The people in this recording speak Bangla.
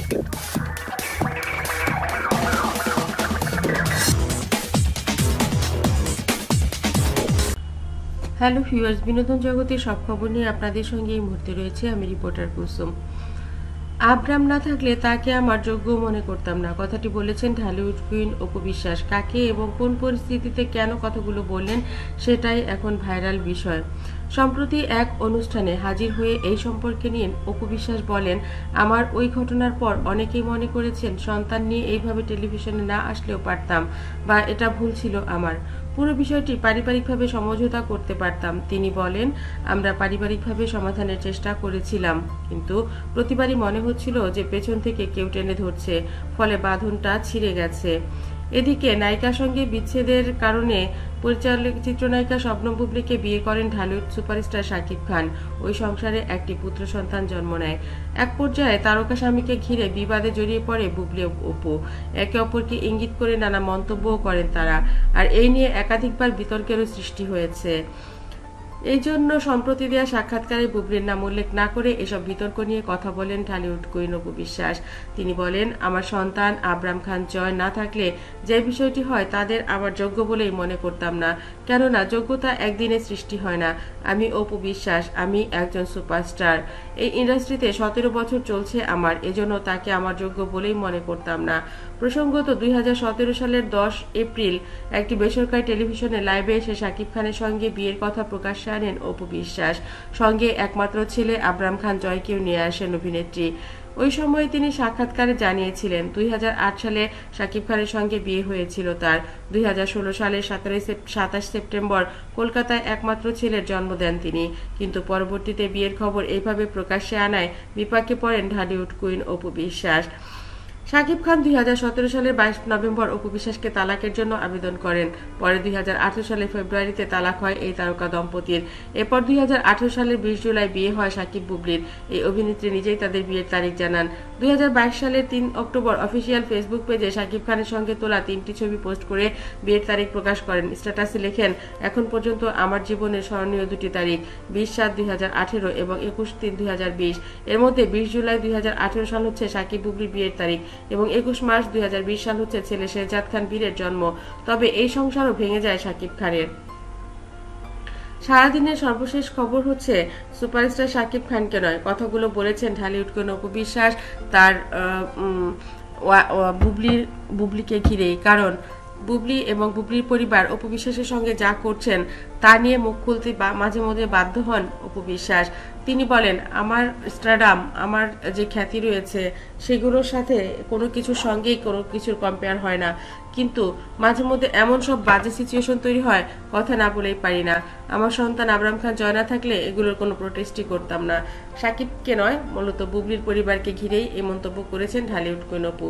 হ্যালো ভিউয়ার্স, বিনোদন জগতের সব খবর নিয়ে আপনাদের সঙ্গে এই মুহূর্তে রয়েছে আমি রিপোর্টার কুসুম। আব্রাম না থাকলে তাকে আমার যোগ্য মনে করতাম না, কথাটি বলেছেন ঢালিউড কুইন অপু বিশ্বাস। কাকে এবং কোন পরিস্থিতিতে কেন কথাগুলো বললেন সেটাই এখন ভাইরাল বিষয়। সম্প্রতি এক অনুষ্ঠানে হাজির হয়ে এই সম্পর্কে নিয়ে অপু বিশ্বাস বলেন, আমার ওই ঘটনার পর অনেকেই মনে করেছেন সন্তান নিয়ে এইভাবে টেলিভিশনে না আসলেও পারতাম, বা এটা ভুল ছিল আমার। পুরো বিষয়টি পারিবারিকভাবে সমঝোতা করতে পারতাম। তিনি বলেন, আমরা পারিবারিকভাবে সমাধানের চেষ্টা করেছিলাম, কিন্তু প্রতিবারই মনে হচ্ছিল যে পেছন থেকে কেউ টেনে ধরছে, ফলে বাঁধনটা ছিঁড়ে গেছে। এদিকে নায়িকার সঙ্গে বিচ্ছেদের কারণে পরিচালক চিত্রনায়িকা শবনম বুবলিকে বিয়ে করেন ঢালিউড সুপারস্টার শাকিব খান। ওই সংসারে একটি পুত্র সন্তান জন্ম নেয়। এক পর্যায়ে তারকা স্বামীকে ঘিরে বিবাদে জড়িয়ে পড়ে বুবলি অপু। একে অপরকে ইঙ্গিত করে নানা মন্তব্যও করেন তারা, আর এই নিয়ে একাধিকবার বিতর্কেরও সৃষ্টি হয়েছে। এই জন্য সম্প্রতি দেওয়া সাক্ষাৎকারে বুবলির নাম উল্লেখ না করে এসব বিতর্ক নিয়ে কথা বলেন ঢালিউড কুইন অপু বিশ্বাস। তিনি বলেন, আমার সন্তান আব্রাম খান জয় না থাকলে যে বিষয়টি হয় তাদের আমার যোগ্য বলেই মনে করতাম না, কেননা যোগ্যতা একদিনে সৃষ্টি হয় না। আমি অপু বিশ্বাস, আমি একজন সুপারস্টার। এই ইন্ডাস্ট্রিতে 17 বছর চলছে আমার, এজন্য তাকে আমার যোগ্য বলেই মনে করতাম না। প্রসঙ্গত 2017 সালের 10 এপ্রিল একটি বেসরকারি টেলিভিশনে লাইভে এসে শাকিব খানের সঙ্গে বিয়ের কথা প্রকাশ্যে আনেন অপু বিশ্বাস। সঙ্গে একমাত্র ছেলে আব্রাম খান জয়কেও নিয়ে আসেন অভিনেত্রী। ওই সময় তিনি সাক্ষাৎকারে জানিয়েছিলেন 2008 সালে শাকিব খানের সঙ্গে বিয়ে হয়েছিল তার। 2016 সালের 27 সেপ্টেম্বর কলকাতায় একমাত্র ছেলের জন্ম দেন তিনি, কিন্তু পরবর্তীতে বিয়ের খবর এইভাবে প্রকাশ্যে আনায় বিপাকে পড়েন ঢালিউড কুইন অপু বিশ্বাস। শাকিব খান 2017 সালের 22 নভেম্বর অপু বিশ্বাসকে তালাকের জন্য আবেদন করেন। পরে 2018 সালের ফেব্রুয়ারিতে তালাক হয় এই তারকা দম্পতির। এরপর 2018 সালের 20 জুলাই বিয়ে হয় শাকিব বুবলির। এই অভিনেত্রী নিজেই তাদের বিয়ের তারিখ জানান। 2022 সালের 3 অক্টোবর অফিসিয়াল ফেসবুক পেজে শাকিব খানের সঙ্গে তোলা 3টি ছবি পোস্ট করে বিয়ের তারিখ প্রকাশ করেন। স্ট্যাটাসে লেখেন, এখন পর্যন্ত আমার জীবনের স্মরণীয় 2টি তারিখ, 20/7/2018 এবং 21/3/2020। এর মধ্যে 20 জুলাই 2018 সাল হচ্ছে শাকিব বুবলির বিয়ের তারিখ এবং 21 মার্চ 2020 সাল হচ্ছে ছেলে শেহজাদ খান বীরের জন্ম। তবে এই সংসারও ভেঙে যায় শাকিব খানের। সারাদিনের সর্বশেষ খবর হচ্ছে সুপারস্টার শাকিব খানকে নয়, কথাগুলো বলেছেন ঢালিউড কুইন অপু বিশ্বাস তার বুবলিকে ঘিরেই। কারণ বুবলি এবং বুবলির পরিবার অপু বিশ্বাসের সঙ্গে যা করছেন তা নিয়ে মুখ খুলতে মাঝে মধ্যে বাধ্য হন অপু বিশ্বাস। তিনি বলেন, আমার স্টারডাম, আমার যে খ্যাতি রয়েছে সেগুলোর সাথে কোনো কিছুর সঙ্গেই কোনো কিছুর কম্পেয়ার হয় না, কিন্তু মাঝে মধ্যে এমন সব বাজে সিচুয়েশন তৈরি হয়, কথা না বলেই পারি না। আমার সন্তান আব্রাম খান জয় না থাকলে এগুলোর কোনো প্রোটেস্টই করতাম না। সাকিবকে নয়, মূলত বুবলির পরিবারকে ঘিরেই এই মন্তব্য করেছেন ঢালিউড কুইন অপু।